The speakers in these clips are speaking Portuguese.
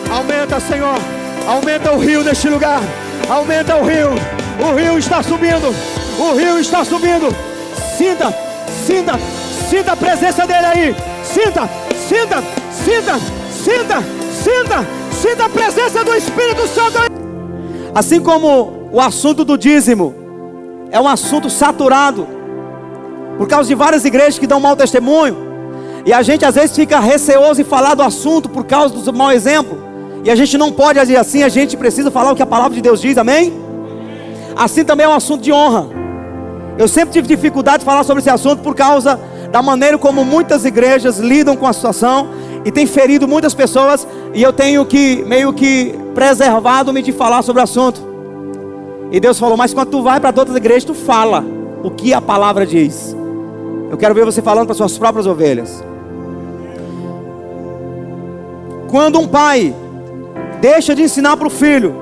Aumenta, Senhor. Aumenta o rio neste lugar. Aumenta o rio. O rio está subindo. O rio está subindo. Sinta, sinta, sinta a presença dele aí. Sinta, sinta, sinta, sinta, sinta, sinta a presença do Espírito Santo aí. Assim como o assunto do dízimo é um assunto saturado por causa de várias igrejas que dão mau testemunho, e a gente às vezes fica receoso em falar do assunto por causa do mau exemplo, e a gente não pode agir assim. A gente precisa falar o que a palavra de Deus diz, amém? Assim também é um assunto de honra. Eu sempre tive dificuldade de falar sobre esse assunto por causa da maneira como muitas igrejas lidam com a situação, e tem ferido muitas pessoas, e eu tenho que meio que preservado-me de falar sobre o assunto. E Deus falou: mas quando tu vai para todas as igrejas, tu fala o que a palavra diz. Eu quero ver você falando para suas próprias ovelhas. Quando um pai deixa de ensinar para o filho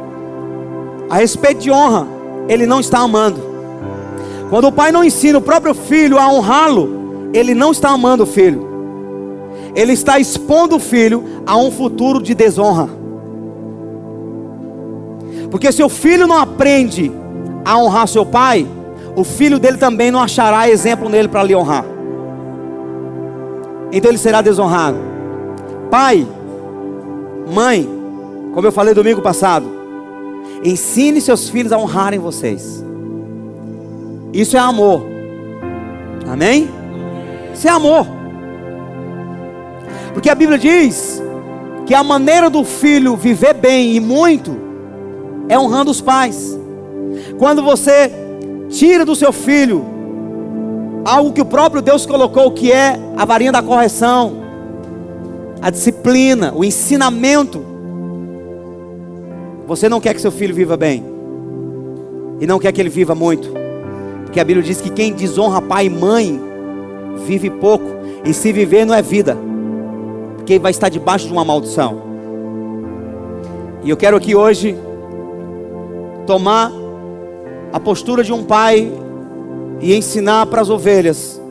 a respeito de honra, ele não está amando. Quando o pai não ensina o próprio filho a honrá-lo, ele não está amando o filho. Ele está expondo o filho a um futuro de desonra. Porque se o filho não aprende a honrar seu pai, o filho dele também não achará exemplo nele para lhe honrar. Então ele será desonrado. Pai, mãe, como eu falei domingo passado, ensine seus filhos a honrarem vocês. Isso é amor. Amém? Isso é amor. Porque a Bíblia diz que a maneira do filho viver bem e muito é honrando os pais. Quando você tira do seu filho algo que o próprio Deus colocou, que é a varinha da correção, a disciplina, o ensinamento, você não quer que seu filho viva bem, e não quer que ele viva muito, porque a Bíblia diz que quem desonra pai e mãe vive pouco, e se viver não é vida, porque vai estar debaixo de uma maldição. E eu quero aqui hoje tomar a postura de um pai e ensinar para as ovelhas.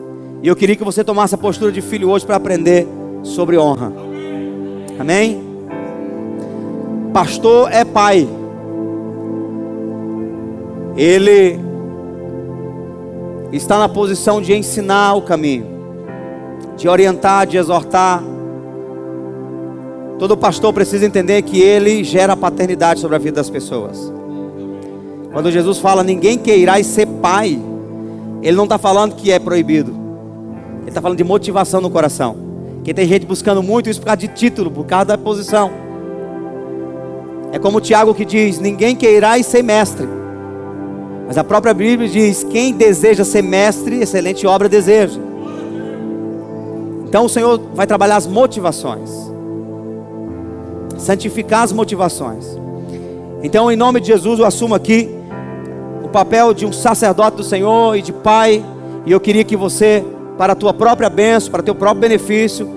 E eu queria que você tomasse a postura de filho hoje para aprender sobre honra. Amém? Pastor é pai. Ele está na posição de ensinar o caminho, de orientar, de exortar. Todo pastor precisa entender que ele gera paternidade sobre a vida das pessoas. Quando Jesus fala: ninguém queirá ser pai, Ele não está falando que é proibido. Ele está falando de motivação no coração. Porque tem gente buscando muito isso por causa de título, por causa da posição. É como o Tiago que diz: ninguém queirá ser mestre. Mas a própria Bíblia diz: quem deseja ser mestre, excelente obra deseja. Então o Senhor vai trabalhar as motivações, santificar as motivações. Então, em nome de Jesus, eu assumo aqui o papel de um sacerdote do Senhor e de pai. E eu queria que você, para a tua própria bênção, para o teu próprio benefício,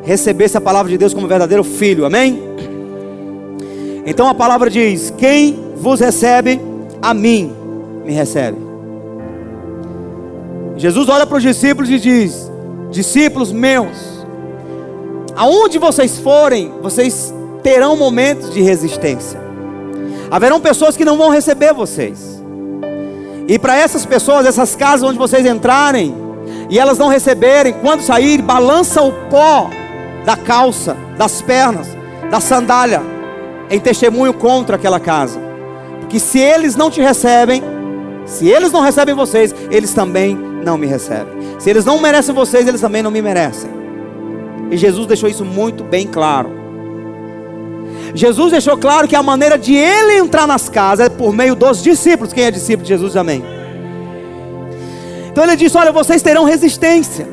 recebesse a palavra de Deus como verdadeiro filho, amém? Então a palavra diz: quem vos recebe, a mim me recebe. Jesus olha para os discípulos e diz: discípulos meus, aonde vocês forem, vocês terão momentos de resistência. Haverão pessoas que não vão receber vocês. E para essas pessoas, essas casas onde vocês entrarem e elas não receberem, quando sair, balança o pó da calça, das pernas, da sandália, em testemunho contra aquela casa. Porque se eles não te recebem, se eles não recebem vocês, eles também não me recebem. Se eles não merecem vocês, eles também não me merecem. E Jesus deixou isso muito bem claro. Jesus deixou claro que a maneira de ele entrar nas casas é por meio dos discípulos. Quem é discípulo de Jesus, amém? Então ele disse: olha, vocês terão resistência,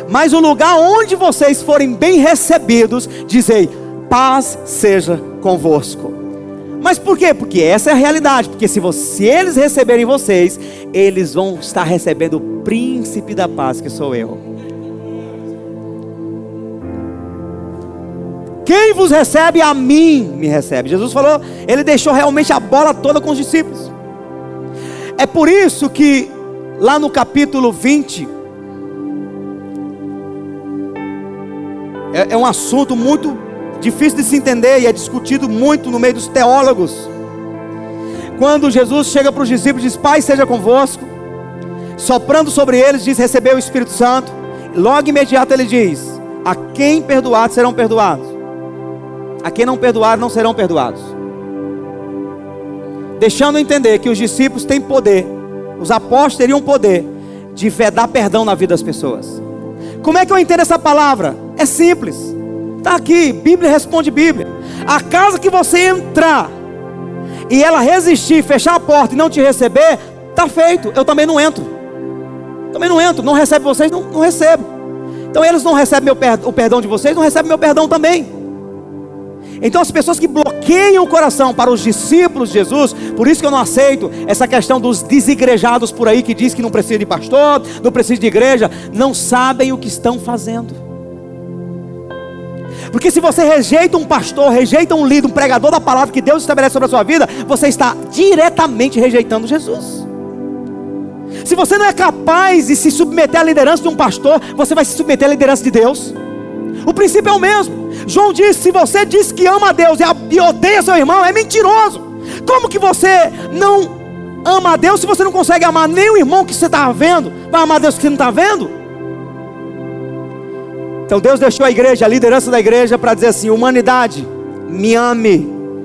mas o lugar onde vocês forem bem recebidos, dizei: paz seja convosco. Mas por quê? Porque essa é a realidade. Porque se eles receberem vocês, eles vão estar recebendo o príncipe da paz, que sou eu. Quem vos recebe, a mim me recebe. Jesus falou, ele deixou realmente a bola toda com os discípulos. É por isso que lá no capítulo 20, É um assunto muito difícil de se entender e é discutido muito no meio dos teólogos. Quando Jesus chega para os discípulos e diz: Pai seja convosco, soprando sobre eles, diz: recebeu o Espírito Santo. Logo imediato ele diz: a quem perdoados serão perdoados, a quem não perdoar não serão perdoados. Deixando entender que os discípulos têm poder, os apóstolos teriam poder de vedar perdão na vida das pessoas. Como é que eu entendo essa palavra? É simples, está aqui, Bíblia responde Bíblia. A casa que você entrar e ela resistir, fechar a porta e não te receber, está feito, eu também não entro. Não recebe vocês, não recebo. Então eles não recebem o perdão de vocês, não recebem meu perdão também. Então as pessoas que bloqueiam o coração para os discípulos de Jesus, por isso que eu não aceito essa questão dos desigrejados por aí, que diz que não precisa de pastor, não precisa de igreja, não sabem o que estão fazendo. Porque se você rejeita um pastor, rejeita um líder, um pregador da palavra que Deus estabelece sobre a sua vida, você está diretamente rejeitando Jesus. Se você não é capaz de se submeter à liderança de um pastor, você vai se submeter à liderança de Deus. O princípio é o mesmo. João disse: se você diz que ama a Deus e odeia seu irmão, é mentiroso. Como que você não ama a Deus se você não consegue amar nem o irmão que você está vendo? Vai amar a Deus que você não está vendo? Então Deus deixou a igreja, a liderança da igreja, para dizer assim: humanidade, me ame,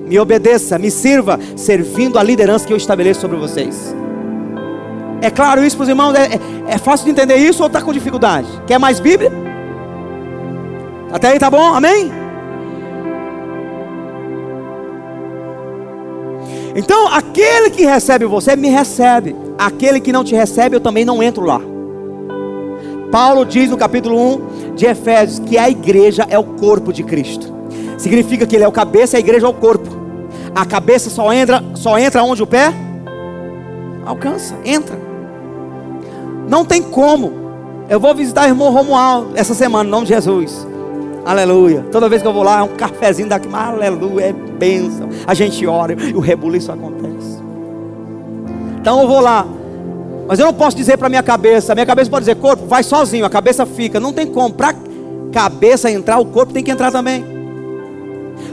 me obedeça, me sirva, servindo a liderança que eu estabeleço sobre vocês. É claro isso para os irmãos? É fácil de entender isso ou está com dificuldade? Quer mais Bíblia? Até aí tá bom? Amém? Então aquele que recebe você, me recebe. Aquele que não te recebe, eu também não entro lá. Paulo diz no capítulo 1 de Efésios que a igreja é o corpo de Cristo. Significa que ele é o cabeça e a igreja é o corpo. A cabeça só entra onde o pé alcança, entra. Não tem como. Eu vou visitar o irmão Romualdo essa semana, em nome de Jesus. Aleluia. Toda vez que eu vou lá, é um cafezinho daqui, mas aleluia, é bênção. A gente ora e o rebuliço acontece. Então eu vou lá, mas eu não posso dizer para a minha cabeça pode dizer: corpo, vai sozinho, a cabeça fica. Não tem como. Para a cabeça entrar, o corpo tem que entrar também.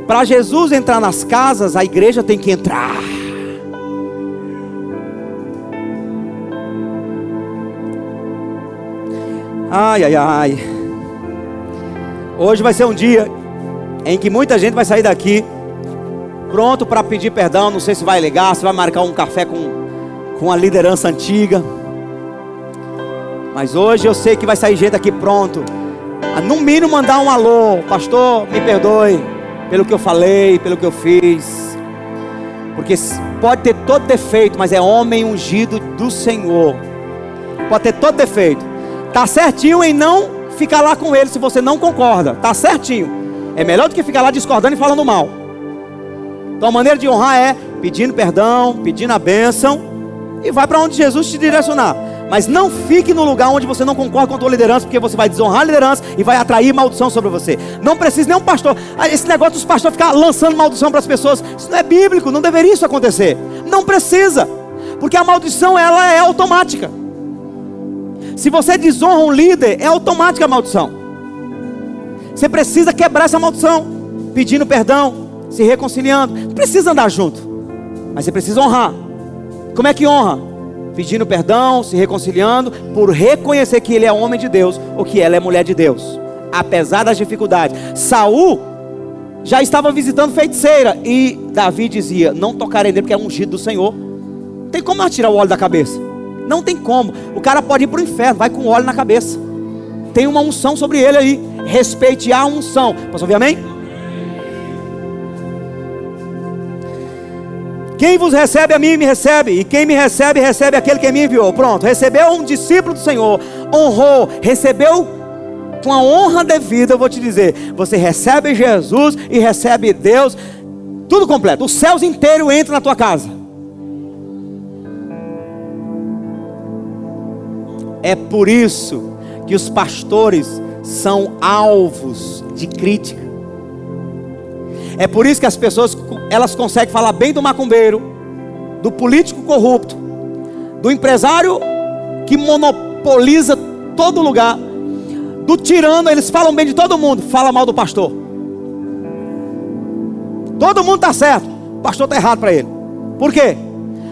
Para Jesus entrar nas casas, a igreja tem que entrar. Ai, ai, ai. Hoje vai ser um dia em que muita gente vai sair daqui pronto para pedir perdão. Não sei se vai ligar, se vai marcar um café com a liderança antiga. Mas hoje eu sei que vai sair gente daqui pronto a, no mínimo, mandar um alô: pastor, me perdoe pelo que eu falei, pelo que eu fiz. Porque pode ter todo defeito, mas é homem ungido do Senhor. Pode ter todo defeito. Está certinho em não ficar lá com ele se você não concorda. Está certinho. É melhor do que ficar lá discordando e falando mal. Então a maneira de honrar é pedindo perdão, pedindo a bênção, e vai para onde Jesus te direcionar. Mas não fique no lugar onde você não concorda com a tua liderança, porque você vai desonrar a liderança e vai atrair maldição sobre você. Não precisa nem um pastor. Esse negócio dos pastores ficar lançando maldição para as pessoas, isso não é bíblico, não deveria isso acontecer. Não precisa, porque a maldição, ela é automática. Se você desonra um líder, é automática a maldição. Você precisa quebrar essa maldição, pedindo perdão, se reconciliando. Não precisa andar junto, mas você precisa honrar. Como é que honra? Pedindo perdão, se reconciliando, por reconhecer que ele é homem de Deus, ou que ela é mulher de Deus, apesar das dificuldades. Saul já estava visitando feiticeira, e Davi dizia: não tocarei nele, porque é ungido do Senhor. Não tem como tirar o óleo da cabeça. Não tem como. O cara pode ir para o inferno, vai com óleo na cabeça. Tem uma unção sobre ele aí. Respeite a unção. Posso ouvir amém? Quem vos recebe a mim, me recebe. E quem me recebe, recebe aquele que me enviou. Pronto, recebeu um discípulo do Senhor, honrou, recebeu com a honra devida. Eu vou te dizer, você recebe Jesus e recebe Deus, tudo completo. Os céus inteiros entram na tua casa. É por isso que os pastores são alvos de crítica. É por isso que as pessoas, elas conseguem falar bem do macumbeiro, do político corrupto, do empresário que monopoliza todo lugar, do tirano, eles falam bem de todo mundo, fala mal do pastor. Todo mundo está certo, o pastor está errado para ele. Por quê?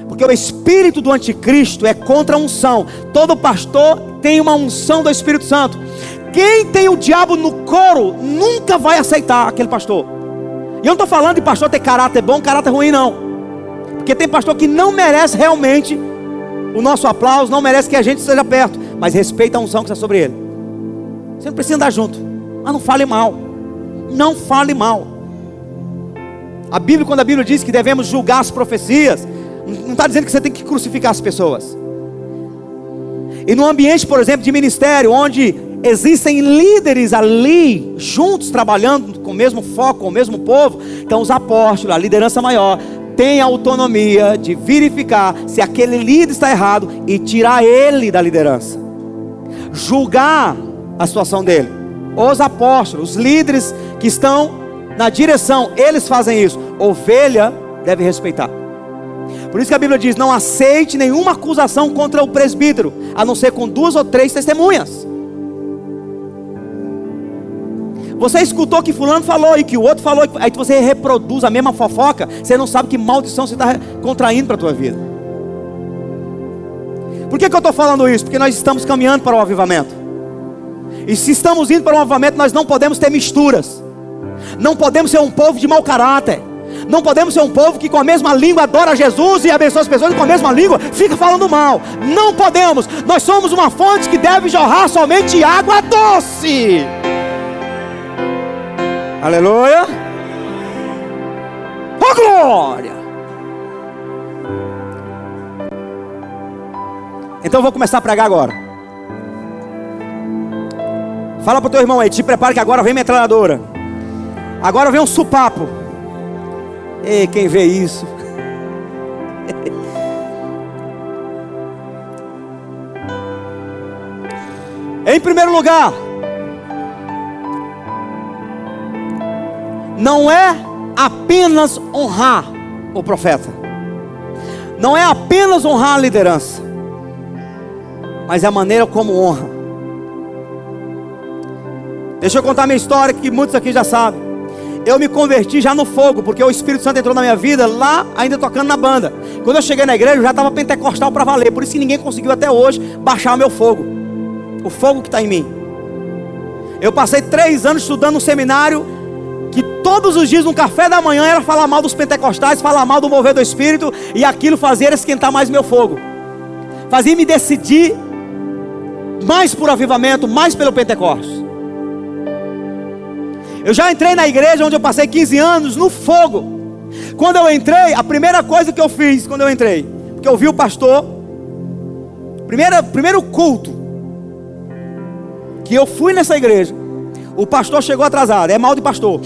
Porque o espírito do anticristo é contra a unção. Todo pastor tem uma unção do Espírito Santo. Quem tem o diabo no couro nunca vai aceitar aquele pastor. E eu não estou falando de pastor ter caráter bom, caráter ruim, não. Porque tem pastor que não merece realmente o nosso aplauso, não merece que a gente esteja perto, mas respeita a unção que está sobre ele. Você não precisa andar junto, mas não fale mal. Não fale mal. A Bíblia, quando a Bíblia diz que devemos julgar as profecias, não está dizendo que você tem que crucificar as pessoas. E no ambiente, por exemplo, de ministério, onde existem líderes ali, juntos, trabalhando com o mesmo foco, com o mesmo povo, então os apóstolos, a liderança maior, tem a autonomia de verificar se aquele líder está errado e tirar ele da liderança, julgar a situação dele. Os apóstolos, os líderes que estão na direção, eles fazem isso. Ovelha deve respeitar. Por isso que a Bíblia diz: não aceite nenhuma acusação contra o presbítero, a não ser com 2 ou 3 testemunhas. Você escutou que fulano falou e que o outro falou, aí você reproduz a mesma fofoca, você não sabe que maldição você está contraindo para a tua vida. Por que eu estou falando isso? Porque nós estamos caminhando para o avivamento. E se estamos indo para o avivamento, nós não podemos ter misturas. Não podemos ser um povo de mau caráter. Não podemos ser um povo que com a mesma língua adora Jesus e abençoa as pessoas, e com a mesma língua fica falando mal. Não podemos. Nós somos uma fonte que deve jorrar somente água doce. Aleluia. Oh glória. Então eu vou começar a pregar agora. Fala para o teu irmão aí, te prepara que agora vem metralhadora. Agora vem um supapo. Ei, quem vê isso? Em primeiro lugar, não é apenas honrar o profeta, não é apenas honrar a liderança, mas é a maneira como honra. Deixa eu contar minha história, que muitos aqui já sabem. Eu me converti já no fogo, porque o Espírito Santo entrou na minha vida lá, ainda tocando na banda. Quando eu cheguei na igreja, eu já estava pentecostal para valer. Por isso que ninguém conseguiu até hoje baixar o meu fogo, o fogo que está em mim. Eu passei 3 anos estudando no seminário, que todos os dias no café da manhã era falar mal dos pentecostais, falar mal do mover do Espírito, e aquilo fazia esquentar mais meu fogo, fazia me decidir mais por avivamento, mais pelo Pentecostes. Eu já entrei na igreja onde eu passei 15 anos no fogo. Quando eu entrei, a primeira coisa que eu fiz quando eu entrei, porque eu vi o pastor, primeiro culto que eu fui nessa igreja, o pastor chegou atrasado. É mal de pastor.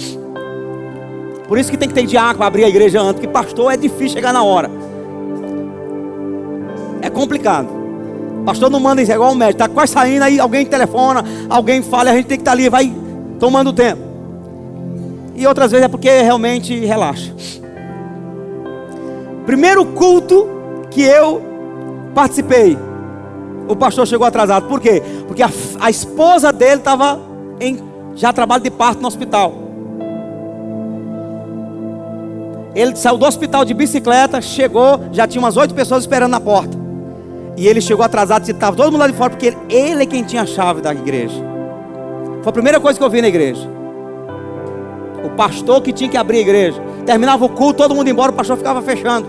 Por isso que tem que ter diácono para abrir a igreja antes, porque pastor é difícil chegar na hora. É complicado. Pastor não manda isso, é igual o médico, está quase saindo, aí alguém telefona, alguém fala, a gente tem que estar ali, vai tomando tempo. E outras vezes é porque realmente relaxa. Primeiro culto que eu participei, o pastor chegou atrasado. Por quê? Porque a esposa dele estava em já trabalho de parto no hospital. Ele saiu do hospital de bicicleta, chegou, já tinha umas 8 pessoas esperando na porta. E ele chegou atrasado, estava todo mundo lá de fora, porque ele é quem tinha a chave da igreja. Foi a primeira coisa que eu vi na igreja. O pastor que tinha que abrir a igreja. Terminava o culto, todo mundo ia embora, o pastor ficava fechando.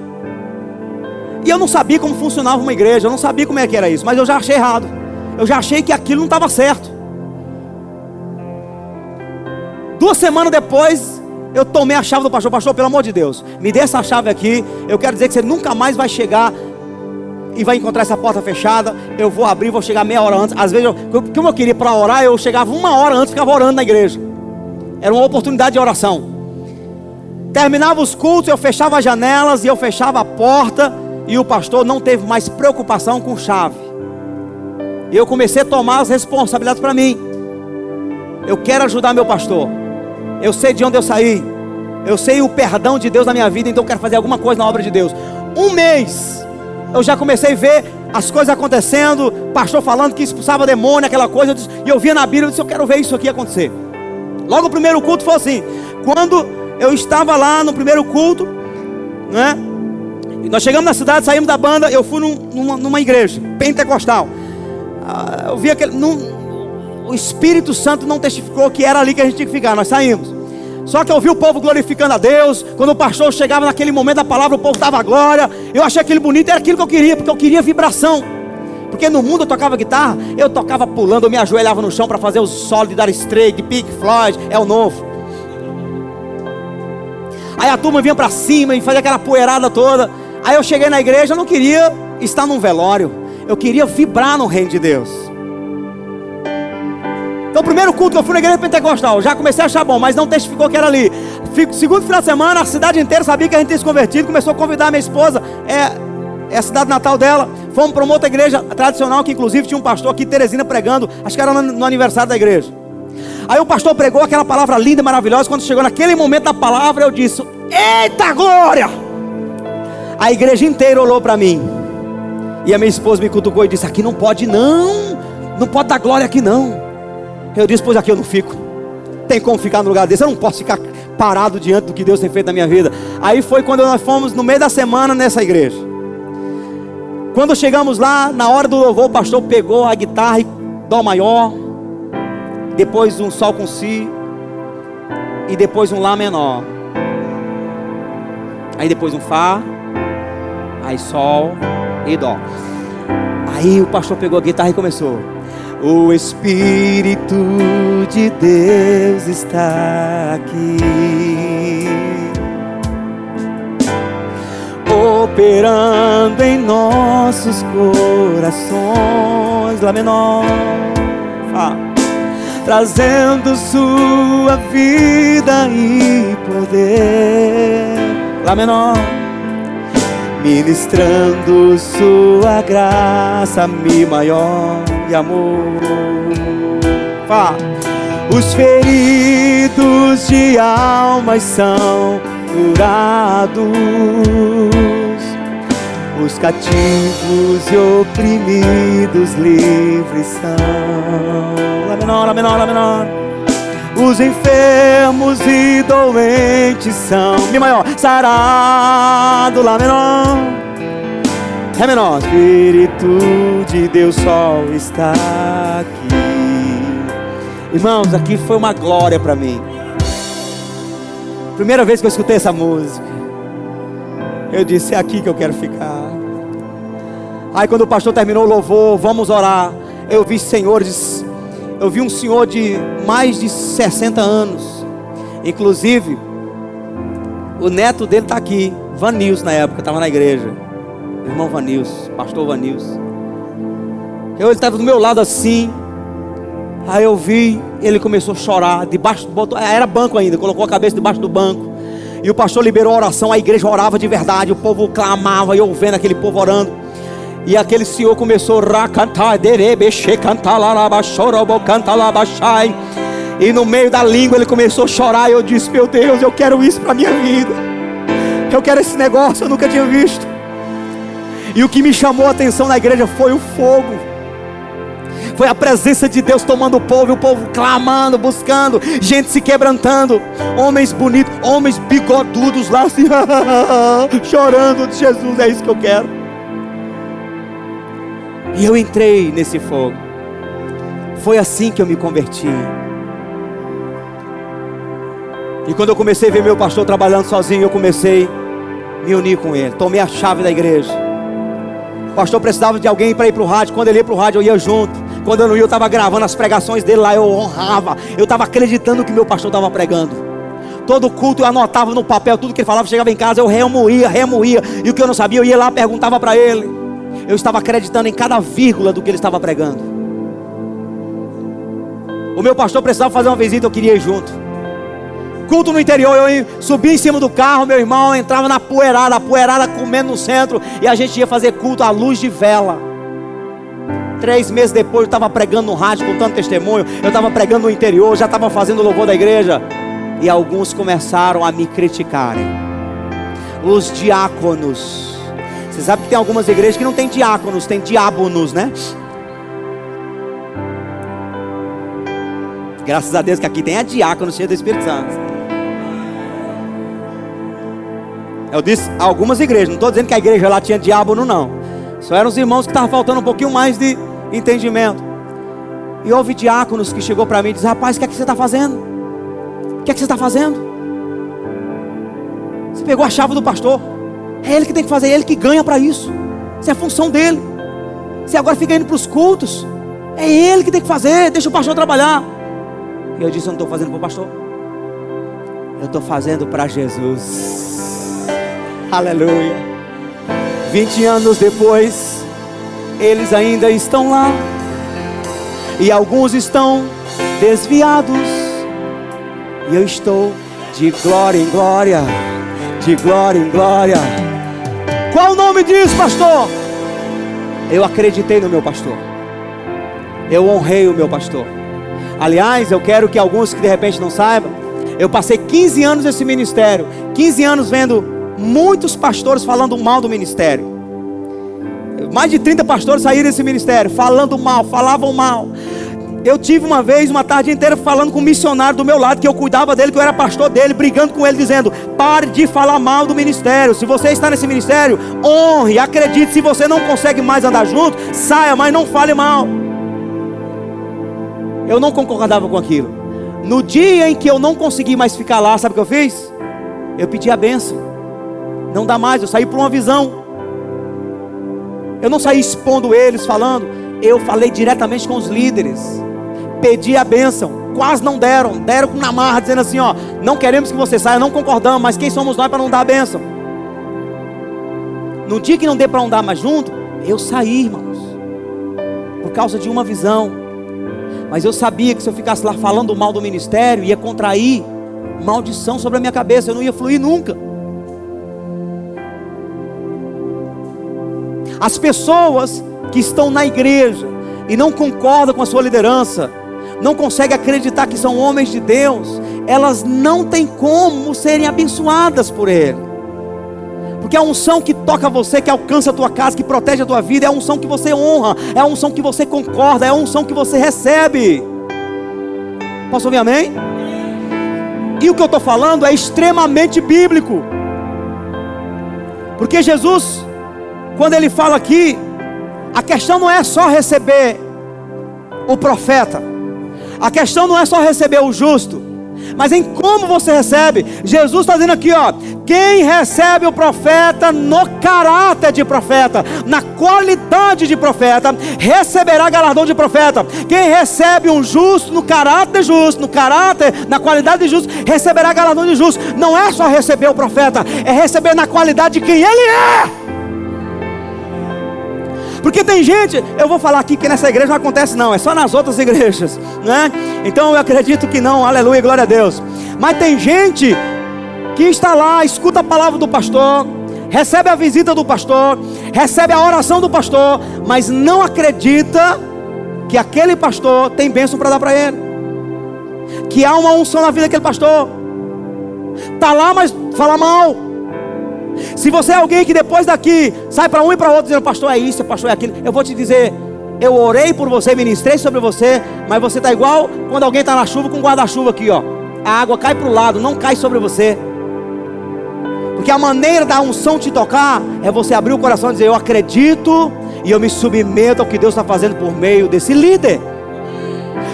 E eu não sabia como funcionava uma igreja, eu não sabia como é que era isso, mas eu já achei errado. Eu já achei que aquilo não estava certo. 2 semanas depois, eu tomei a chave do pastor. Pastor, pelo amor de Deus, me dê essa chave aqui. Eu quero dizer que você nunca mais vai chegar e vai encontrar essa porta fechada. Eu vou abrir, vou chegar meia hora antes. Às vezes, como eu queria para orar, eu chegava 1 hora antes, ficava orando na igreja. Era uma oportunidade de oração. Terminava os cultos, eu fechava as janelas e eu fechava a porta. E o pastor não teve mais preocupação com chave. E eu comecei a tomar as responsabilidades para mim. Eu quero ajudar meu pastor. Eu sei de onde eu saí. Eu sei o perdão de Deus na minha vida. Então eu quero fazer alguma coisa na obra de Deus. 1 mês, eu já comecei a ver as coisas acontecendo, pastor falando que expulsava demônio, aquela coisa, e eu via na Bíblia, eu disse, eu quero ver isso aqui acontecer. Logo o primeiro culto foi assim, quando eu estava lá no primeiro culto, né? Nós chegamos na cidade, saímos da banda, eu fui numa igreja pentecostal. Eu vi aquele, o Espírito Santo não testificou que era ali que a gente tinha que ficar, nós saímos. Só que eu vi o povo glorificando a Deus. Quando o pastor chegava naquele momento da palavra, o povo dava glória. Eu achei aquilo bonito, era aquilo que eu queria, porque eu queria vibração. Porque no mundo eu tocava guitarra, eu tocava pulando, eu me ajoelhava no chão para fazer os solos de Dire Straits, de Pink Floyd, é o novo. Aí a turma vinha para cima e fazia aquela poeirada toda. Aí eu cheguei na igreja, eu não queria estar num velório, eu queria vibrar no reino de Deus. Então o primeiro culto que eu fui na igreja pentecostal, já comecei a achar bom, mas não testificou que era ali. Segundo final de semana, a cidade inteira sabia que a gente tinha se convertido. Começou a convidar a minha esposa, é a cidade natal dela. Fomos para uma outra igreja tradicional, que inclusive tinha um pastor aqui, Teresina, pregando. Acho que era no aniversário da igreja. Aí o pastor pregou aquela palavra linda e maravilhosa. Quando chegou naquele momento da palavra, eu disse, eita glória! A igreja inteira olhou para mim. E a minha esposa me cutucou e disse, aqui não pode não. Não pode dar glória aqui não. Eu disse, pois aqui eu não fico. Tem como ficar no lugar desse? Eu não posso ficar parado diante do que Deus tem feito na minha vida. Aí foi quando nós fomos no meio da semana nessa igreja. Quando chegamos lá, na hora do louvor, o pastor pegou a guitarra e dó maior, depois um sol com si, e depois um lá menor, aí depois um fá, aí sol e dó. Aí o pastor pegou a guitarra e começou. O Espírito de Deus está aqui, operando em nossos corações. Lá menor, trazendo sua vida e poder. Lá menor, ministrando sua graça, mi maior e amor. Os feridos de almas são curados, os cativos e oprimidos livres são. Lá menor, lá menor, lá menor. Os enfermos e doentes são, mi maior, sarado. Lá menor, ré menor. Espírito de Deus só está aqui. Irmãos, aqui foi uma glória para mim. Primeira vez que eu escutei essa música, eu disse, é aqui que eu quero ficar. Aí quando o pastor terminou o louvor, vamos orar, eu vi senhores, eu vi um senhor de mais de 60 anos. Inclusive o neto dele está aqui, Vanils, na época, estava na igreja. Irmão Vanils, pastor Vanils. Ele estava do meu lado assim. Aí eu vi, ele começou a chorar, era banco ainda, colocou a cabeça debaixo do banco. E o pastor liberou a oração, a igreja orava de verdade, o povo clamava, e eu vendo aquele povo orando. E aquele senhor começou a cantar, e no meio da língua ele começou a chorar. E eu disse, meu Deus, eu quero isso para a minha vida. Eu quero esse negócio, eu nunca tinha visto. E o que me chamou a atenção na igreja foi o fogo. Foi a presença de Deus tomando o povo clamando, buscando, gente se quebrantando, homens bonitos, homens bigodudos lá assim, chorando de Jesus, é isso que eu quero. E eu entrei nesse fogo. Foi assim que eu me converti. E quando eu comecei a ver meu pastor trabalhando sozinho, eu comecei a me unir com ele. Tomei a chave da igreja. O pastor precisava de alguém para ir para o rádio. Quando ele ia para o rádio, eu ia junto. Quando eu não ia, eu estava gravando as pregações dele lá, eu honrava. Eu estava acreditando que meu pastor estava pregando. Todo culto eu anotava no papel tudo que ele falava. Chegava em casa, eu remoía. E o que eu não sabia, eu ia lá, perguntava para ele. Eu estava acreditando em cada vírgula do que ele estava pregando. O meu pastor precisava fazer uma visita, eu queria ir junto. Culto no interior, eu subia em cima do carro, meu irmão entrava na poeirada, a poeirada comendo no centro, e a gente ia fazer culto à luz de vela. 3 meses depois eu estava pregando no rádio, contando testemunho. Eu estava pregando no interior, já estava fazendo o louvor da igreja. E alguns começaram a me criticarem. Os diáconos Você sabe que tem algumas igrejas que não tem diáconos, tem diábonos, né? Graças a Deus que aqui tem a diácono cheio do Espírito Santo. Eu disse algumas igrejas, não estou dizendo que a igreja lá tinha diábono, não. Só eram os irmãos que estavam faltando um pouquinho mais de entendimento. E houve diáconos que chegou para mim e disse: rapaz, o que é que você está fazendo? O que é que você está fazendo? Você pegou a chave do pastor. É ele que tem que fazer, é ele que ganha para isso. Isso é a função dele. Você agora fica indo para os cultos. É ele que tem que fazer, deixa o pastor trabalhar. E eu disse: eu não estou fazendo para o pastor, eu estou fazendo para Jesus. Aleluia. 20 anos depois, eles ainda estão lá. E alguns estão desviados. E eu estou de glória em glória, de glória em glória. Qual o nome disso, pastor? Eu acreditei no meu pastor. Eu honrei o meu pastor. Aliás, eu quero que alguns que de repente não saibam, eu passei 15 anos nesse ministério, 15 anos vendo muitos pastores falando mal do ministério. Mais de 30 pastores saíram desse ministério falando mal, falavam mal. Eu tive uma vez, uma tarde inteira falando com um missionário do meu lado, que eu cuidava dele, que eu era pastor dele, brigando com ele, dizendo: pare de falar mal do ministério. Se você está nesse ministério, honre, acredite. Se você não consegue mais andar junto, saia, mas não fale mal. Eu não concordava com aquilo. No dia em que eu não consegui mais ficar lá, sabe o que eu fiz? Eu pedi a bênção. Não dá mais, eu saí por uma visão. Eu não saí expondo eles, falando. Eu falei diretamente com os líderes. Pedi a bênção. Quase não deram. Deram com na marra, dizendo assim: ó, não queremos que você saia, não concordamos, mas quem somos nós para não dar a bênção? No dia que não dê para andar mais junto, eu saí, irmãos, por causa de uma visão. Mas eu sabia que se eu ficasse lá falando mal do ministério, ia contrair maldição sobre a minha cabeça. Eu não ia fluir nunca. As pessoas que estão na igreja e não concordam com a sua liderança, não conseguem acreditar que são homens de Deus, elas não têm como serem abençoadas por Ele. Porque a unção que toca você, que alcança a tua casa, que protege a tua vida, é a unção que você honra, é a unção que você concorda, é a unção que você recebe. Posso ouvir amém? E o que eu estou falando é extremamente bíblico. Porque Jesus, quando Ele fala aqui, a questão não é só receber o profeta, a questão não é só receber o justo, mas em como você recebe. Jesus está dizendo aqui, ó: quem recebe o profeta no caráter de profeta, na qualidade de profeta, receberá galardão de profeta. Quem recebe um justo no caráter justo, no caráter, na qualidade de justo, receberá galardão de justo. Não é só receber o profeta, é receber na qualidade de quem ele é. Porque tem gente, eu vou falar aqui que nessa igreja não acontece não, é só nas outras igrejas, né? Então eu acredito que não, aleluia, glória a Deus. Mas tem gente que está lá, escuta a palavra do pastor, recebe a visita do pastor, recebe a oração do pastor, mas não acredita que aquele pastor tem bênção para dar para ele, que há uma unção na vida daquele pastor. Está lá, mas fala mal. Se você é alguém que depois daqui sai para um e para outro dizendo: pastor é isso, pastor é aquilo, eu vou te dizer, eu orei por você, ministrei sobre você, mas você está igual quando alguém está na chuva com um guarda-chuva aqui, ó. A água cai para o lado, não cai sobre você. Porque a maneira da unção te tocar é você abrir o coração e dizer: eu acredito e eu me submeto ao que Deus está fazendo por meio desse líder.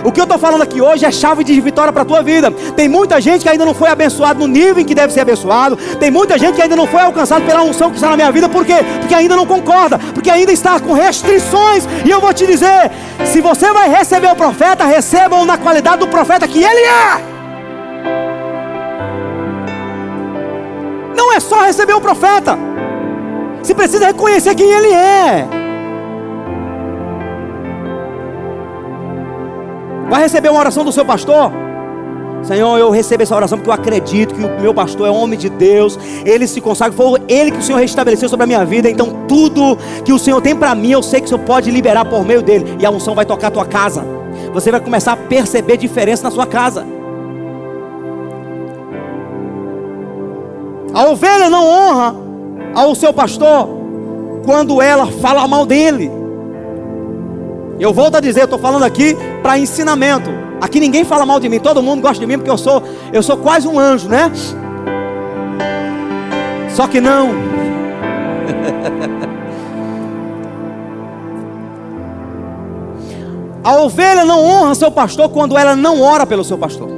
O que eu estou falando aqui hoje é chave de vitória para a tua vida. Tem muita gente que ainda não foi abençoado no nível em que deve ser abençoado. Tem muita gente que ainda não foi alcançado pela unção que está na minha vida. Por quê? Porque ainda não concorda, porque ainda está com restrições. E eu vou te dizer, se você vai receber o profeta, recebam na qualidade do profeta que ele é. Não é só receber o profeta, você precisa reconhecer quem ele é. Vai receber uma oração do seu pastor? Senhor, eu recebo essa oração porque eu acredito que o meu pastor é homem de Deus, ele se consagra, foi ele que o Senhor restabeleceu sobre a minha vida. Então tudo que o Senhor tem para mim, eu sei que o Senhor pode liberar por meio dele. E a unção vai tocar a tua casa. Você vai começar a perceber diferença na sua casa. A ovelha não honra ao seu pastor quando ela fala mal dele. Eu volto a dizer, eu estou falando aqui para ensinamento. Aqui ninguém fala mal de mim, todo mundo gosta de mim, porque eu sou quase um anjo, né? Só que não. A ovelha não honra seu pastor quando ela não ora pelo seu pastor.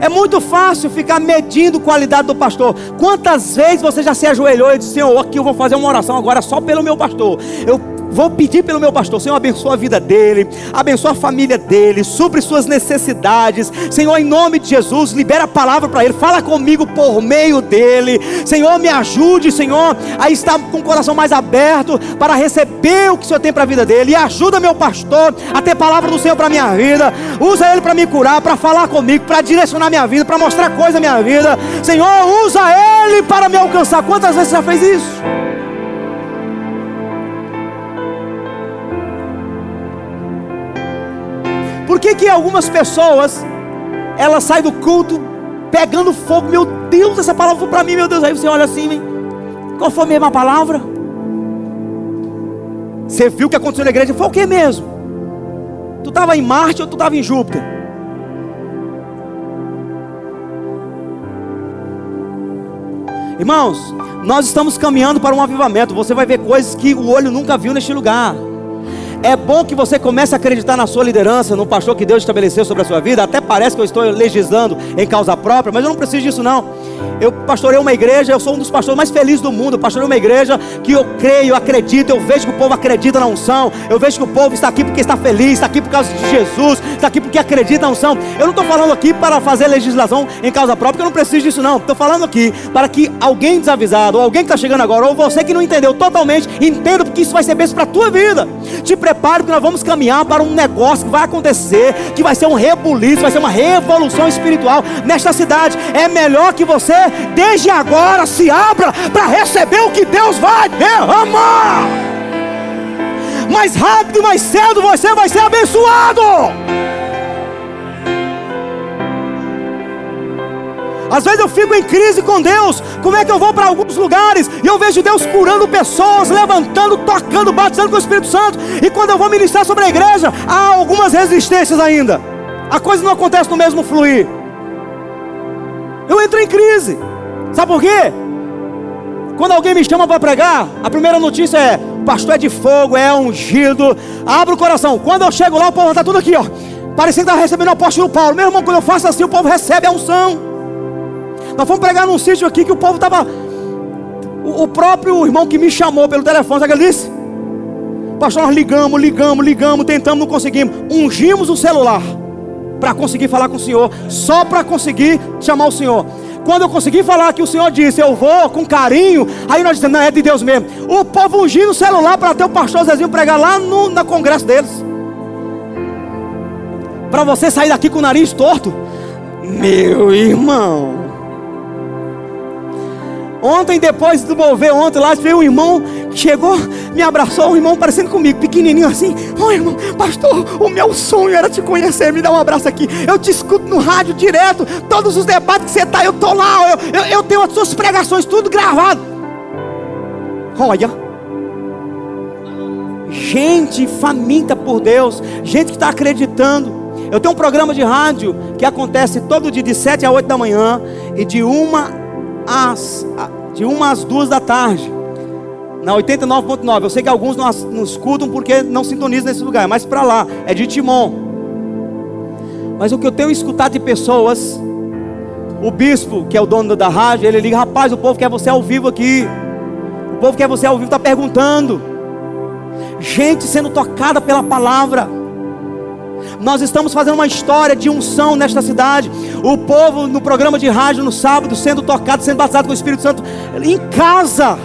É muito fácil ficar medindo a qualidade do pastor. Quantas vezes você já se ajoelhou e disse: Senhor, aqui eu vou fazer uma oração agora só pelo meu pastor. Eu vou pedir pelo meu pastor. Senhor, abençoa a vida dele, abençoa a família dele, supre suas necessidades. Senhor, em nome de Jesus, libera a palavra para ele, fala comigo por meio dele. Senhor, me ajude, Senhor, a estar com o coração mais aberto para receber o que o Senhor tem para a vida dele. E ajuda meu pastor a ter palavra do Senhor para a minha vida. Usa ele para me curar, para falar comigo, para direcionar minha vida, para mostrar coisa na minha vida. Senhor, usa ele para me alcançar. Quantas vezes você já fez isso? Por que algumas pessoas, elas saem do culto pegando fogo? Meu Deus, essa palavra foi para mim, meu Deus. Aí você olha assim, hein? Qual foi a mesma palavra? Você viu o que aconteceu na igreja? Foi o que mesmo? Tu estava em Marte ou tu estava em Júpiter? Irmãos, nós estamos caminhando para um avivamento. Você vai ver coisas que o olho nunca viu neste lugar. É bom que você comece a acreditar na sua liderança, no pastor que Deus estabeleceu sobre a sua vida. Até parece que eu estou legislando em causa própria, mas eu não preciso disso não. Eu pastorei uma igreja, eu sou um dos pastores mais felizes do mundo. Eu pastorei uma igreja que eu creio, eu acredito, eu vejo que o povo acredita na unção. Eu vejo que o povo está aqui porque está feliz, está aqui por causa de Jesus, está aqui porque acredita na unção. Eu não estou falando aqui para fazer legislação em causa própria, porque eu não preciso disso não. Estou falando aqui para que alguém desavisado, ou alguém que está chegando agora, ou você que não entendeu totalmente, entenda, porque isso vai ser bênção para a tua vida. Te prepare, porque nós vamos caminhar para um negócio que vai acontecer, que vai ser um rebuliço, vai ser uma revolução espiritual nesta cidade. É melhor que você desde agora se abra para receber o que Deus vai derramar. Mais rápido e mais cedo você vai ser abençoado. Às vezes eu fico em crise com Deus. Como é que eu vou para alguns lugares e eu vejo Deus curando pessoas, levantando, tocando, batizando com o Espírito Santo, e quando eu vou ministrar sobre a igreja, há algumas resistências ainda. A coisa não acontece no mesmo fluir. Eu entro em crise. Sabe por quê? Quando alguém me chama para pregar, a primeira notícia é: o pastor é de fogo, é ungido. Abre o coração. Quando eu chego lá, o povo está tudo aqui, ó, parecendo que está recebendo o apóstolo Paulo. Meu irmão, quando eu faço assim, o povo recebe a unção. Nós fomos pregar num sítio aqui que o povo estava... O próprio irmão que me chamou pelo telefone, sabe o que ele disse? Pastor, nós ligamos, tentamos, não conseguimos. Ungimos o celular para conseguir falar com o senhor, só para conseguir chamar o senhor. Quando eu consegui falar que o senhor disse, eu vou com carinho, aí nós dissemos, não, é de Deus mesmo. O povo ungindo o celular para ter o pastor Zezinho pregar lá no congresso deles. Para você sair daqui com o nariz torto. Meu irmão. Ontem, depois do mover, ontem lá, veio um irmão que chegou, me abraçou, um irmão parecendo comigo, pequenininho assim. Irmão, pastor, o meu sonho era te conhecer, me dá um abraço aqui. Eu te escuto no rádio direto, todos os debates que você está, eu estou lá, eu tenho as suas pregações, tudo gravado. Olha, gente faminta por Deus, gente que está acreditando. Eu tenho um programa de rádio que acontece todo dia de 7 a 8 da manhã e de 1 às 2 da tarde na 89.9. Eu sei que alguns não escutam porque não sintonizam nesse lugar, mas para lá, é de Timon. Mas o que eu tenho escutado de pessoas, o bispo, que é o dono da rádio, ele liga: rapaz, o povo quer você ao vivo aqui. O povo quer você ao vivo, está perguntando. Gente sendo tocada pela palavra. Nós estamos fazendo uma história de unção nesta cidade. O povo no programa de rádio no sábado sendo tocado, sendo batizado com o Espírito Santo em casa.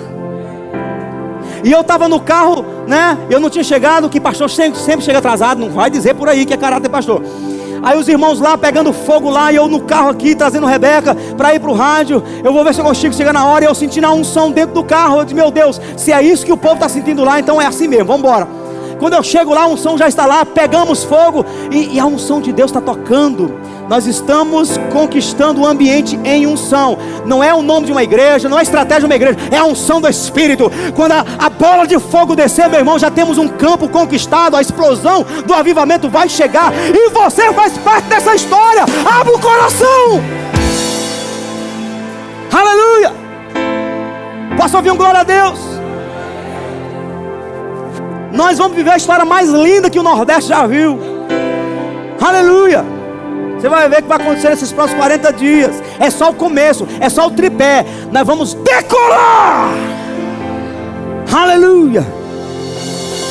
E eu estava no carro, né? Eu não tinha chegado, que pastor sempre chega atrasado. Não vai dizer por aí que é caráter pastor. Aí os irmãos lá pegando fogo lá, e eu no carro aqui trazendo Rebeca para ir para o rádio. Eu vou ver se eu consigo chegar na hora. E eu sentindo a unção dentro do carro. Eu disse: meu Deus, se é isso que o povo está sentindo lá, então é assim mesmo, vamos embora. Quando eu chego lá, a unção já está lá, pegamos fogo e a unção de Deus está tocando. Nós estamos conquistando o ambiente em unção. Não é o nome de uma igreja, não é a estratégia de uma igreja, é a unção do Espírito. Quando a bola de fogo descer, meu irmão, já temos um campo conquistado. A explosão do avivamento vai chegar e você faz parte dessa história. Abra o coração. Aleluia. Posso ouvir um glória a Deus? Nós vamos viver a história mais linda que o Nordeste já viu. Aleluia. Você vai ver o que vai acontecer nesses próximos 40 dias. É só o começo, é só o tripé. Nós vamos decolar. Aleluia.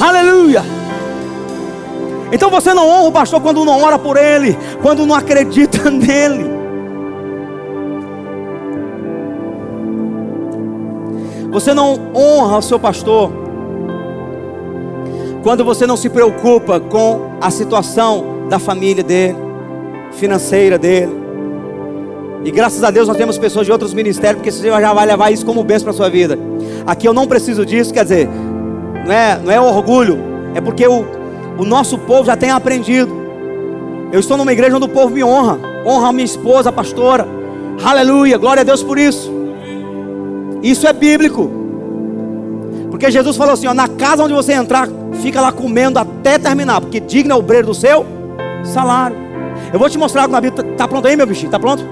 Aleluia. Então você não honra o pastor quando não ora por ele, quando não acredita nele. Você não honra o seu pastor quando você não se preocupa com a situação da família dele, financeira dele. E graças a Deus nós temos pessoas de outros ministérios, porque você já vai levar isso como bênção para a sua vida. Aqui eu não preciso disso, quer dizer, não é orgulho, é porque o nosso povo já tem aprendido. Eu estou numa igreja onde o povo me honra a minha esposa, a pastora. Aleluia, glória a Deus por isso. Isso é bíblico, porque Jesus falou assim, ó, na casa onde você entrar, fica lá comendo até terminar, porque digno é o obreiro do seu salário. Eu vou te mostrar algo na Bíblia. Está pronto aí, meu bichinho? Está pronto?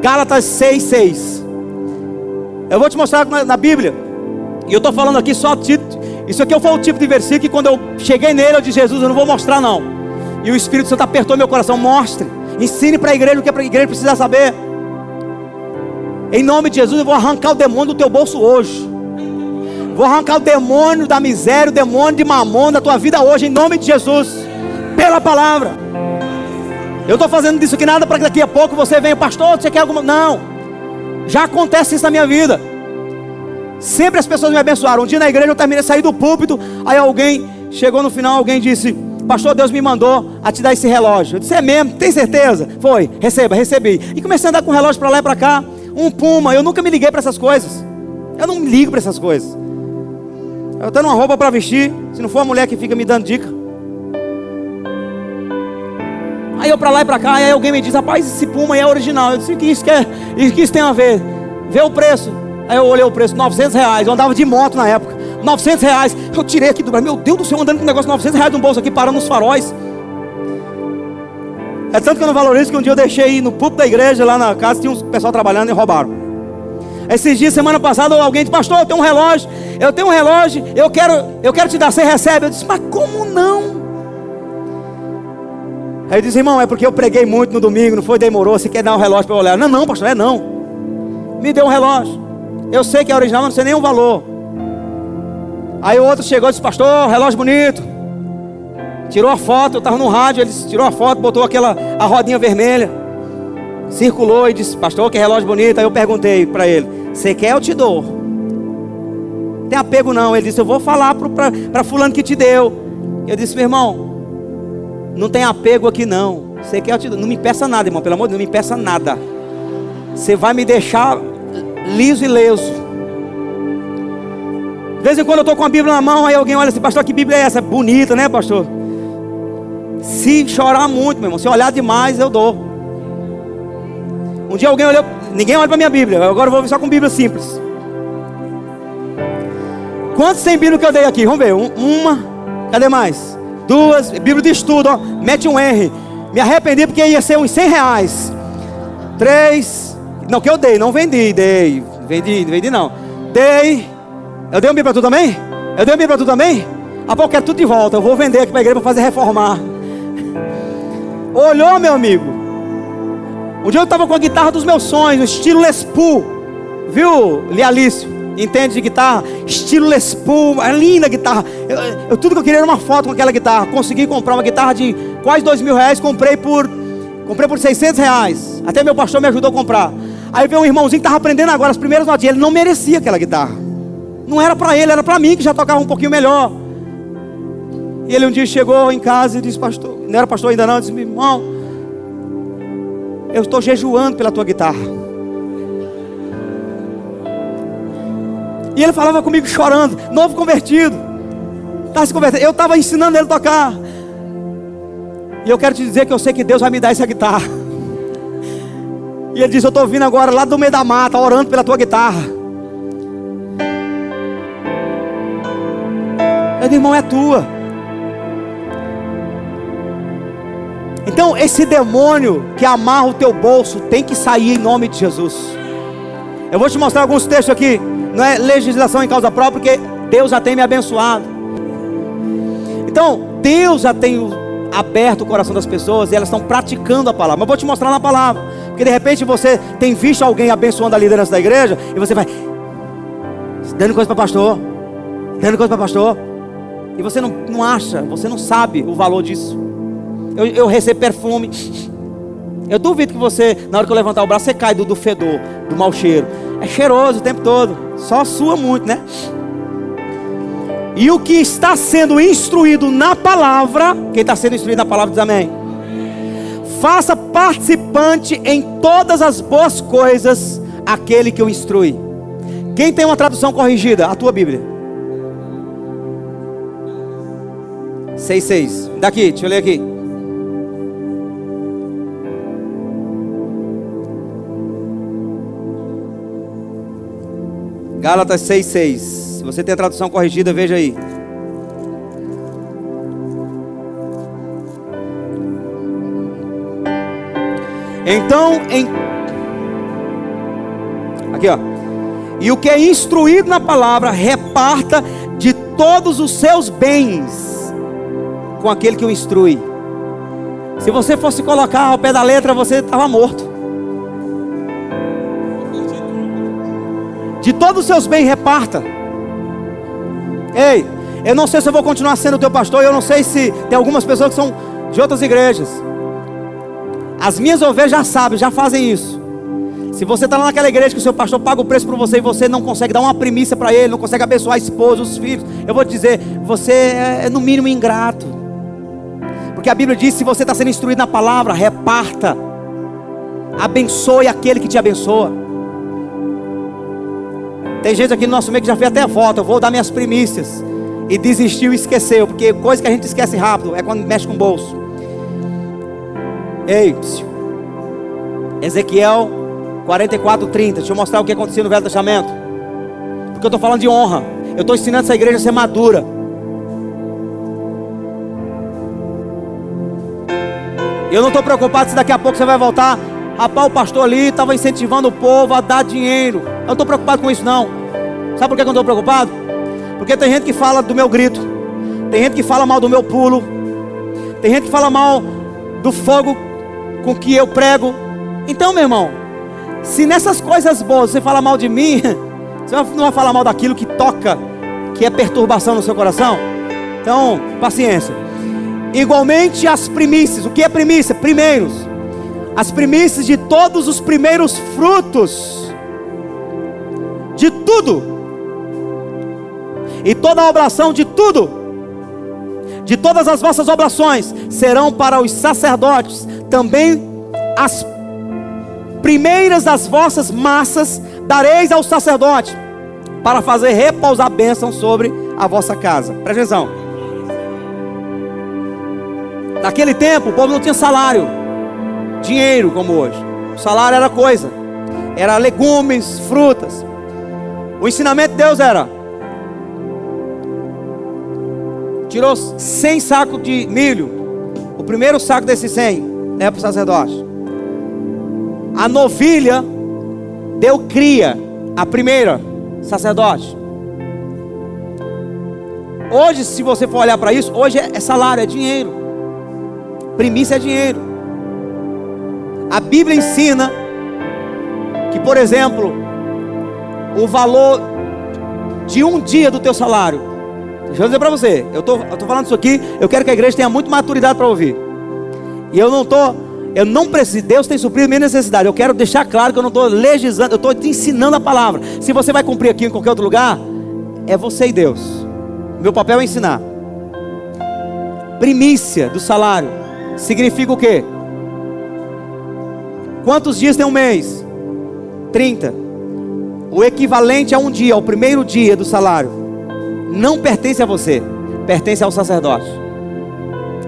Gálatas 6:6. Eu vou te mostrar algo na Bíblia. E eu estou falando aqui só isso aqui foi o tipo de versículo que quando eu cheguei nele eu disse, Jesus, eu não vou mostrar não. E o Espírito Santo apertou meu coração. Mostre, ensine para a igreja o que a igreja precisa saber. Em nome de Jesus eu vou arrancar o demônio do teu bolso hoje. Vou arrancar o demônio da miséria, o demônio de mamon da tua vida hoje, em nome de Jesus, pela palavra. Eu estou fazendo disso aqui nada para que daqui a pouco você venha, pastor, você quer alguma... Não, já acontece isso na minha vida. Sempre as pessoas me abençoaram. Um dia na igreja eu terminei, saí do púlpito, aí alguém chegou no final, alguém disse, pastor, Deus me mandou a te dar esse relógio. Eu disse, é mesmo, tem certeza? Foi, recebi. E comecei a andar com o relógio para lá e para cá, um Puma. Eu nunca me liguei para essas coisas. Eu não me ligo para essas coisas. Eu tenho uma roupa para vestir, se não for a mulher que fica me dando dica. Aí eu para lá e para cá, aí alguém me diz, rapaz, esse Puma aí é original. Eu disse, o que isso tem a ver? Vê o preço. Aí eu olhei o preço, R$900. Eu andava de moto na época, R$900. Eu tirei aqui do Brasil, meu Deus do céu, andando com um negócio de R$900 no bolso aqui, parando nos faróis. É tanto que eu não valorizo que um dia eu deixei no púlpito da igreja, lá na casa, tinha um pessoal trabalhando e roubaram. Esses dias, semana passada, alguém disse, pastor, eu tenho um relógio, eu quero te dar, você recebe? Eu disse, mas como não? Aí eu disse, irmão, é porque eu preguei muito no domingo, não foi, demorou, você quer dar um relógio para eu olhar? Não, pastor, não. Me deu um relógio, eu sei que é original, mas não sei nem o valor. Aí o outro chegou e disse, pastor, relógio bonito. Tirou a foto, eu estava no rádio, ele tirou a foto, botou a rodinha vermelha, circulou e disse, pastor, que relógio bonito. Aí eu perguntei para ele, você quer, eu te dou. Não tem apego não. Ele disse, eu vou falar para fulano que te deu. Eu disse, meu irmão, não tem apego aqui não. Você quer, eu te dou. Não me peça nada, irmão, pelo amor de Deus, não me peça nada. Você vai me deixar liso e leso. De vez em quando eu estou com a Bíblia na mão, aí alguém olha assim, pastor, que Bíblia é essa? Bonita, né, pastor? Se chorar muito, meu irmão, se olhar demais, eu dou. Um dia alguém olhou, ninguém olha para minha Bíblia, agora eu vou vir só com Bíblia simples. Quantos tem Bíblia que eu dei aqui? Vamos ver, uma, cadê mais? Duas, Bíblia de estudo, ó, mete um R. Me arrependi porque ia ser uns R$100. 3, não, que eu dei, não vendi, vendi não. Dei, eu dei um Bíblia para tu também? Eu dei um Bíblia para tu também? Ah, pô, eu quero tudo de volta, eu vou vender aqui para a igreja para fazer reformar. Olhou, meu amigo. Um dia eu estava com a guitarra dos meus sonhos, no estilo Les Paul. Viu, Lialício? Entende de guitarra? Estilo Les Paul, é linda a guitarra. Tudo que eu queria era uma foto com aquela guitarra. Consegui comprar uma guitarra de quase R$2.000. Comprei por R$600. Até meu pastor me ajudou a comprar. Aí veio um irmãozinho que estava aprendendo agora as primeiras notinhas. Ele não merecia aquela guitarra. Não era para ele, era para mim que já tocava um pouquinho melhor. E ele um dia chegou em casa e disse, pastor, não era pastor ainda não, disse, irmão, eu estou jejuando pela tua guitarra. E ele falava comigo chorando, novo convertido. Estava se convertendo. Eu estava ensinando ele a tocar. E eu quero te dizer que eu sei que Deus vai me dar essa guitarra. E ele disse: eu estou vindo agora lá do meio da mata, orando pela tua guitarra. Eu disse: irmão, é tua. Então esse demônio que amarra o teu bolso tem que sair em nome de Jesus. Eu vou te mostrar alguns textos aqui. Não é legislação em causa própria, porque Deus já tem me abençoado. Então Deus já tem aberto o coração das pessoas e elas estão praticando a palavra. Mas eu vou te mostrar na palavra. Porque de repente você tem visto alguém abençoando a liderança da igreja e você vai dando coisa para pastor, dando coisa para pastor, e você não acha, você não sabe o valor disso. Eu recebo perfume. Eu duvido que você, na hora que eu levantar o braço, você cai do fedor, do mau cheiro. É cheiroso o tempo todo, só sua muito, né? E o que está sendo instruído na palavra, quem está sendo instruído na palavra diz amém. Faça participante em todas as boas coisas aquele que o instrui. Quem tem uma tradução corrigida? A tua Bíblia. 6:6. Daqui, deixa eu ler aqui. Gálatas 6:6. Se você tem a tradução corrigida, veja aí. Então, aqui ó. E o que é instruído na palavra, reparta de todos os seus bens com aquele que o instrui. Se você fosse colocar ao pé da letra, você estava morto. De todos os seus bens, reparta. Ei, eu não sei se eu vou continuar sendo teu pastor. Eu não sei se tem algumas pessoas que são de outras igrejas. As minhas ovelhas já sabem, já fazem isso. Se você está lá naquela igreja que o seu pastor paga o preço por você e você não consegue dar uma primícia para ele, não consegue abençoar a esposa, os filhos, eu vou te dizer, você é no mínimo ingrato. Porque a Bíblia diz: se você está sendo instruído na palavra, reparta. Abençoe aquele que te abençoa. Tem gente aqui no nosso meio que já fez até a foto: eu vou dar minhas primícias, e desistiu e esqueceu. Porque coisa que a gente esquece rápido é quando mexe com o bolso. Ei, Ezequiel 44:30. Deixa eu mostrar o que acontecia no Velho Testamento. Porque eu estou falando de honra. Eu estou ensinando essa igreja a ser madura. Eu não estou preocupado se daqui a pouco você vai voltar. Rapaz, o pastor ali estava incentivando o povo a dar dinheiro. Eu não estou preocupado com isso não. Sabe por que eu não estou preocupado? Porque tem gente que fala do meu grito, tem gente que fala mal do meu pulo, tem gente que fala mal do fogo com que eu prego. Então, meu irmão, se nessas coisas boas você fala mal de mim, você não vai falar mal daquilo que toca, que é perturbação no seu coração? Então, paciência. Igualmente as primícias. O que é primícia? Primeiros. As primícias de todos os primeiros frutos de tudo, e toda a oblação de tudo, de todas as vossas oblações, serão para os sacerdotes. Também as primeiras das vossas massas dareis ao sacerdote, para fazer repousar a bênção sobre a vossa casa. Presta atenção. Naquele tempo o povo não tinha salário, dinheiro como hoje. O salário era coisa, era legumes, frutas. O ensinamento de Deus era: tirou 100 sacos de milho, o primeiro saco desses 100 é para o sacerdote. A novilha deu cria, a primeira, sacerdote. Hoje, se você for olhar para isso, hoje é salário, é dinheiro. Primícia é dinheiro. A Bíblia ensina que, por exemplo, o valor de um dia do teu salário. Deixa eu dizer para você, eu tô falando isso aqui, eu quero que a igreja tenha muito maturidade para ouvir. E eu não preciso, Deus tem suprido minha necessidade. Eu quero deixar claro que eu não estou legislando, eu estou te ensinando a palavra. Se você vai cumprir aqui em qualquer outro lugar, é você e Deus. Meu papel é ensinar. Primícia do salário significa o quê? Quantos dias tem um mês? 30. O equivalente a um dia, o primeiro dia do salário, não pertence a você, pertence ao sacerdote.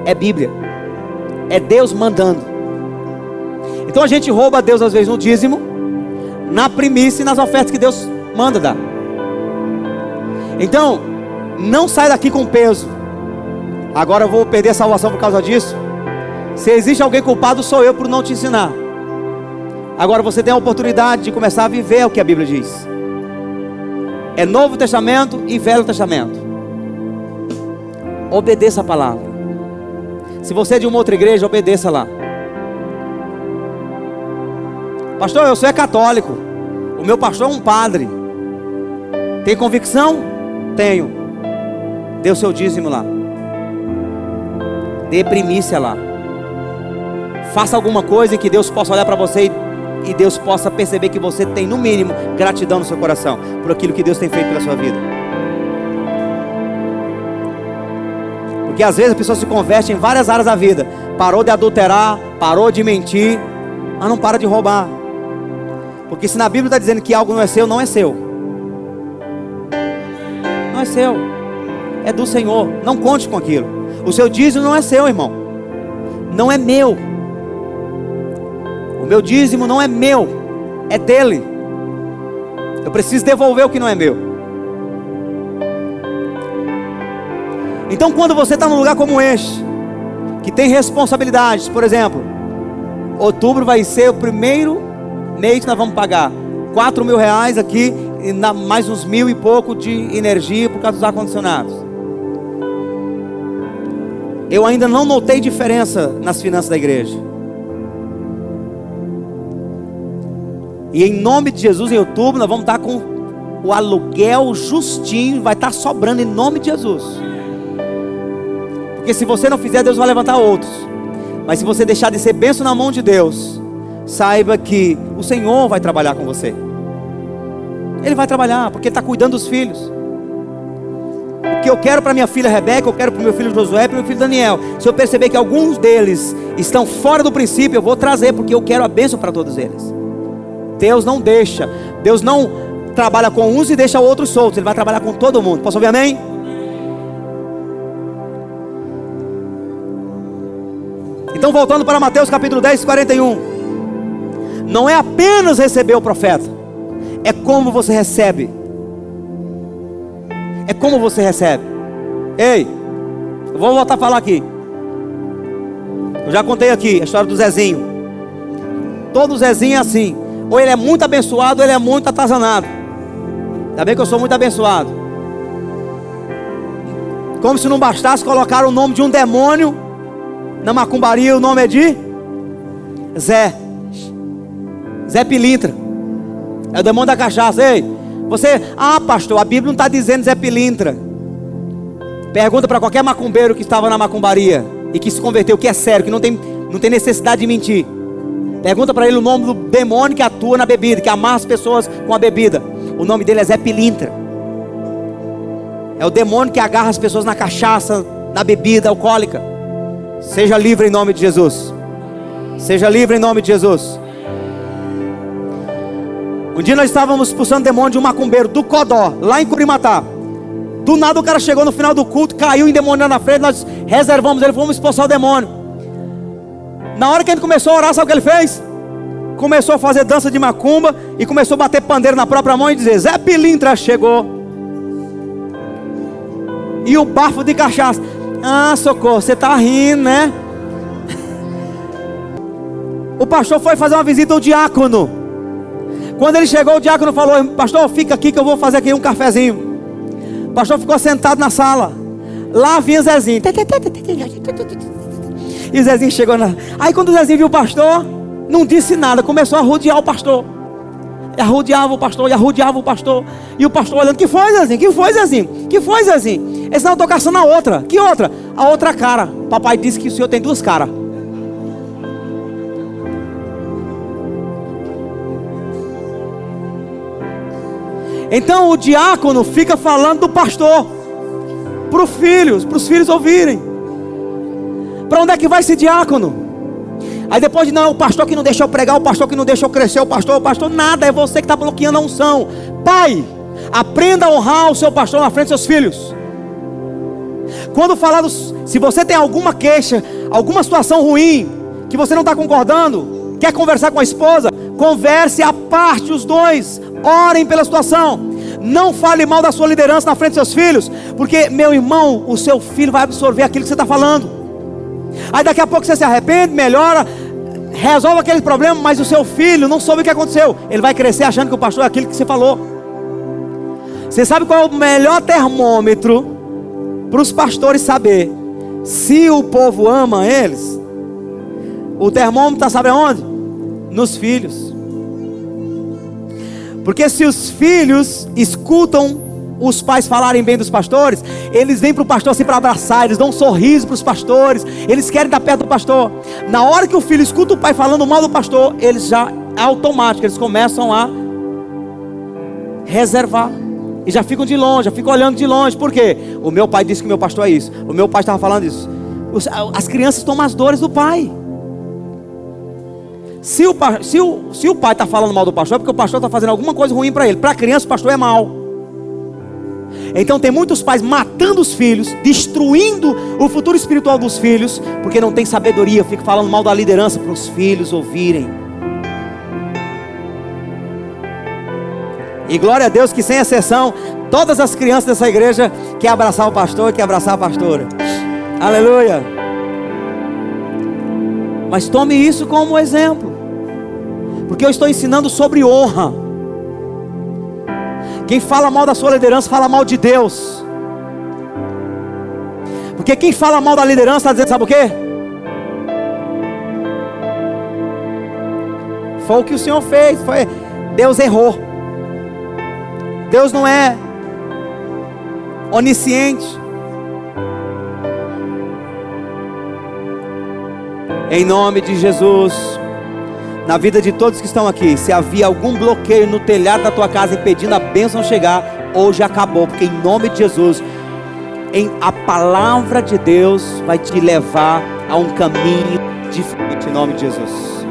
É Bíblia. É Deus mandando. Então a gente rouba a Deus às vezes no dízimo, na primícia e nas ofertas que Deus manda dar. Então, não sai daqui com peso. Agora eu vou perder a salvação por causa disso. Se existe alguém culpado, sou eu por não te ensinar. Agora você tem a oportunidade de começar a viver o que a Bíblia diz. É Novo Testamento e Velho Testamento. Obedeça a palavra. Se você é de uma outra igreja, obedeça lá. Pastor, eu sou católico. O meu pastor é um padre. Tem convicção? Tenho. Dê o seu dízimo lá. Dê primícia lá. Faça alguma coisa em que Deus possa olhar para você e Deus possa perceber que você tem, no mínimo, gratidão no seu coração por aquilo que Deus tem feito pela sua vida. Porque às vezes a pessoa se converte em várias áreas da vida. Parou de adulterar, parou de mentir, mas não para de roubar. Porque se na Bíblia está dizendo que algo não é seu, não é seu. Não é seu. É do Senhor. Não conte com aquilo. O seu dízimo não é seu, irmão. Não é meu. O meu dízimo não é meu. É dele. Eu preciso devolver o que não é meu. Então quando você está num lugar como este, que tem responsabilidades, por exemplo, outubro vai ser o primeiro mês que nós vamos pagar R$4.000 aqui, e mais uns 1.000 e pouco de energia por causa dos ar-condicionados. Eu ainda não notei diferença nas finanças da igreja. E em nome de Jesus, em outubro, nós vamos estar com o aluguel justinho, vai estar sobrando em nome de Jesus. Porque se você não fizer, Deus vai levantar outros. Mas se você deixar de ser bênção na mão de Deus, saiba que o Senhor vai trabalhar com você. Ele vai trabalhar, porque Ele está cuidando dos filhos. O que eu quero para minha filha Rebeca, eu quero para o meu filho Josué, para o meu filho Daniel. Se eu perceber que alguns deles estão fora do princípio, eu vou trazer, porque eu quero a bênção para todos eles. Deus não deixa. Deus não trabalha com uns e deixa outros soltos. Ele vai trabalhar com todo mundo. Posso ouvir amém? Então voltando para Mateus capítulo 10, 41. Não é apenas receber o profeta, é como você recebe. É como você recebe. Ei, eu vou voltar a falar aqui. Eu já contei aqui a história do Zezinho. Todo Zezinho é assim. Ou ele é muito abençoado, ou ele é muito atazanado. Ainda bem que eu sou muito abençoado. Como se não bastasse colocar o nome de um demônio na macumbaria. O nome é de Zé Pilintra. É o demônio da cachaça. Ei, você, pastor, a Bíblia não está dizendo Zé Pilintra. Pergunta para qualquer macumbeiro que estava na macumbaria e que se converteu, que é sério, que não tem necessidade de mentir. Pergunta para ele o nome do demônio que atua na bebida, que amarra as pessoas com a bebida. O nome dele é Zé Pilintra. É o demônio que agarra as pessoas na cachaça, na bebida alcoólica. Seja livre em nome de Jesus. Seja livre em nome de Jesus. Um dia nós estávamos expulsando demônio de um macumbeiro do Codó, lá em Curimatá. Do nada o cara chegou no final do culto, caiu endemoniado na frente. Nós reservamos ele, fomos expulsar o demônio. Na hora que ele começou a orar, sabe o que ele fez? Começou a fazer dança de macumba e começou a bater pandeiro na própria mão e dizer: Zé Pilintra chegou. E o bafo de cachaça. Socorro, você está rindo, né? O pastor foi fazer uma visita ao diácono. Quando ele chegou, o diácono falou: pastor, fica aqui que eu vou fazer aqui um cafezinho. O pastor ficou sentado na sala. Lá vinha Zezinho. E o Zezinho chegou na... Aí quando o Zezinho viu o pastor, não disse nada, começou a rodear o pastor. E arrodeava o pastor, e arrodeava o pastor. E o pastor olhando: que foi, Zezinho? Que foi, Zezinho? Que foi, Zezinho? Esse não, eu estou caçando a outra. Que outra? A outra cara. Papai disse que o senhor tem duas caras. Então o diácono fica falando do pastor para os filhos ouvirem. Para onde é que vai esse diácono? Aí depois de não, o pastor que não deixou pregar, o pastor que não deixou crescer, o pastor, nada, é você que está bloqueando a unção. Pai, aprenda a honrar o seu pastor na frente dos seus filhos. Quando falar se você tem alguma queixa, alguma situação ruim, que você não está concordando, quer conversar com a esposa, converse à parte os dois, orem pela situação. Não fale mal da sua liderança na frente dos seus filhos, porque, meu irmão, o seu filho vai absorver aquilo que você está falando. Aí daqui a pouco você se arrepende, melhora, resolve aquele problema, mas o seu filho não soube o que aconteceu. Ele vai crescer achando que o pastor é aquilo que você falou. Você sabe qual é o melhor termômetro para os pastores saber se o povo ama eles? O termômetro está, sabe aonde? Nos filhos. Porque se os filhos escutam os pais falarem bem dos pastores, eles vêm para o pastor assim para abraçar, eles dão um sorriso para os pastores, eles querem estar perto do pastor. Na hora que o filho escuta o pai falando mal do pastor, eles já, é automático, eles começam a reservar. E já ficam de longe, já ficam olhando de longe. Por quê? O meu pai disse que o meu pastor é isso, o meu pai estava falando isso. As crianças tomam as dores do pai. Se o pai está falando mal do pastor, é porque o pastor está fazendo alguma coisa ruim para ele. Para a criança o pastor é mal. Então tem muitos pais matando os filhos, destruindo o futuro espiritual dos filhos, porque não tem sabedoria, fica falando mal da liderança para os filhos ouvirem. E glória a Deus que, sem exceção, todas as crianças dessa igreja querem abraçar o pastor, querem abraçar a pastora. Aleluia. Mas tome isso como exemplo, porque eu estou ensinando sobre honra. Quem fala mal da sua liderança, fala mal de Deus. Porque quem fala mal da liderança está dizendo, sabe o quê? Foi o que o Senhor fez, Deus errou. Deus não é onisciente. Em nome de Jesus, na vida de todos que estão aqui, se havia algum bloqueio no telhado da tua casa impedindo a bênção chegar, hoje acabou, porque em nome de Jesus, a palavra de Deus vai te levar a um caminho diferente, em nome de Jesus.